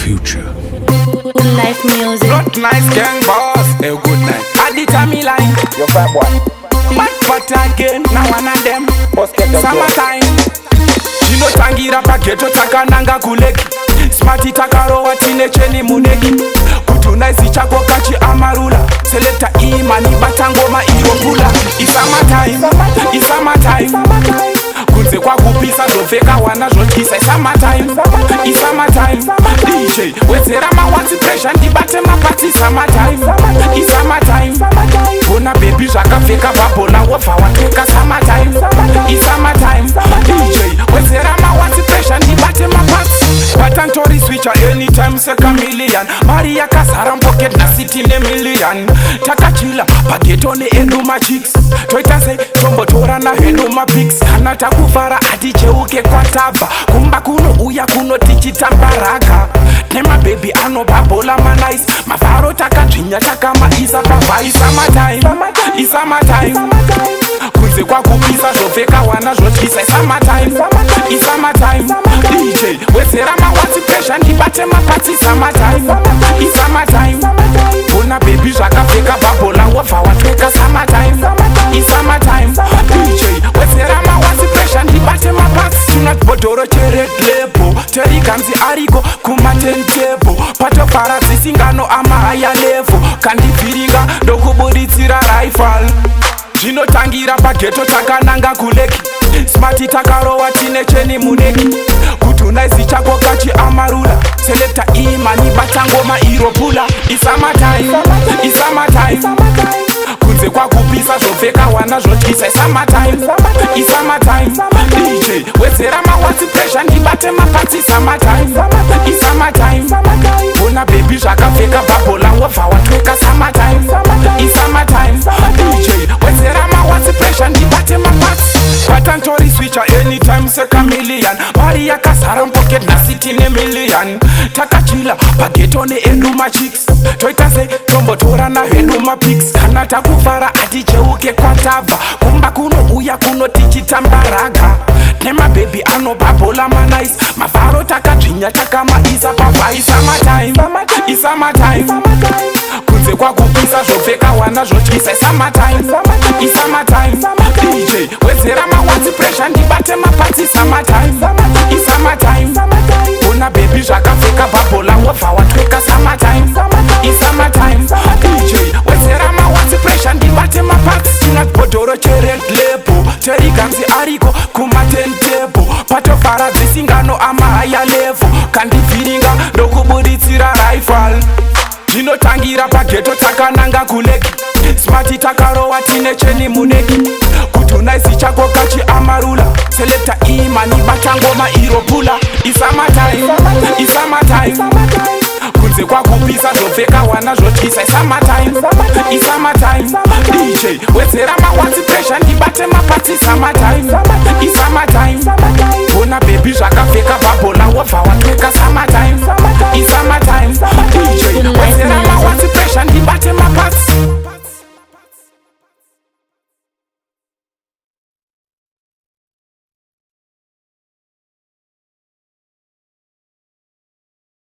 future. Good life music. Not nice gang boss. Hey, good night. At the time line. Your fat boy. But again, now one of them. Summertime. Chino tangira paketo takananga kuleki. Smarty takarowa tine cheni muneki. Kutunaisi chako kachi amarula. Selecta imani batangoma irokula. It's summertime. It's summertime. Kunze kwa kupisa zoveka wana zvotyisa. It's summertime. It's summertime. DJ wedzera mawatsi pressure ndibate mapatsi. Summertime. It's summertime. Bona baby zvakapfeka babhola wobva watweka. Summertime. It's summertime. DJ wedzera mawatsi pressure ndibate mapatsi. Patantori switcher anytime seka million. Mari yakazara pocket na city ne million. Takachila pageto ne enduma chicks. Toita se tombotora na enduma pics. Kana takufara aticheuke kwatava. Kumba kuno uya kuno tichitambaraka. Nema baby ano babola manais. Mavaro takadzvinya takamaisa pavai. Summertime. It's summertime. Kunze kwa kupisa zvopfeka wana zvotyisa. Summertime. It's summertime. DJ wedzera mawatsi pressure ndibate mapatsi. Summertime. It's summertime. Bona baby zvakapfeka babhola wobva watweka. Summertime. It's summertime. DJ wedzera mawatsi pressure ndibate mapatsi. Tinabhodhoro chered label. Teriganzi ariko kumatentable. Patofara dzisingano amahaya level. Kandibviringa ndokubuditsira rifle. Zvinotangira pageto takananga kuleki. Smarty takarowa tine cheni muneki. Kutunaisi chako kachi amarula. Selecta imani batangoma iropula. It's summertime. It's summertime. Kunze kwa kupisa zvopfeka wana zvotyisa. Summertime. It's summertime. DJ wedzera mawatsi pressure ndibate mapatsi. Summertime. It's summertime. Bona baby zvakapfeka babhola wobva watweka. Summertime. It's summertime. DJ wedzera mawatsi pressure ndibate mapatsi. Patantori switcher anytime seka million. Mari yakazara pocket na city ne million. Takachila pageto ne enduma chicks. Toita se tombotora na enduma pics. Kana takufara aticheuke kwatava. Kumba kuno uya kuno tichitambaraka. Nema baby ano babola manais. Mavaro takadzvinya takamaisa pavai. Summertime. It's summertime. Kunze kwa kupisa zvopfeka wana zvotyisa. Summertime. It's summertime. DJ wedzera mawatsi pressure ndibate mapatsi. Summertime. It's summertime. Bona baby zvakapfeka babhola wobva watweka. Summertime. It's summertime. DJ wedzera mawatsi pressure ndibate mapatsi. Tinabhodhoro chered label. Teriganzi ariko kumatentable. Patofara dzisingano amahaya level. Kandibviringa ndokubuditsira rifle. Zvinotangira pageto takananga kuleki. Smarty takarowa tine cheni muneki. Kutunaisi chako kachi amarula. Selecta imani batangoma iropula. It's summertime. It's summertime. Kunze kwa kupisa zvopfeka wana zvotyisa. Summertime. It's summertime. DJ wedzera mawatsi pressure ndibate mapatsi. Summertime. It's summertime. Bona baby zvakapfeka babhola wobva watweka. Summertime. It's summertime. DJ wedzera mawatsi pressure ndibate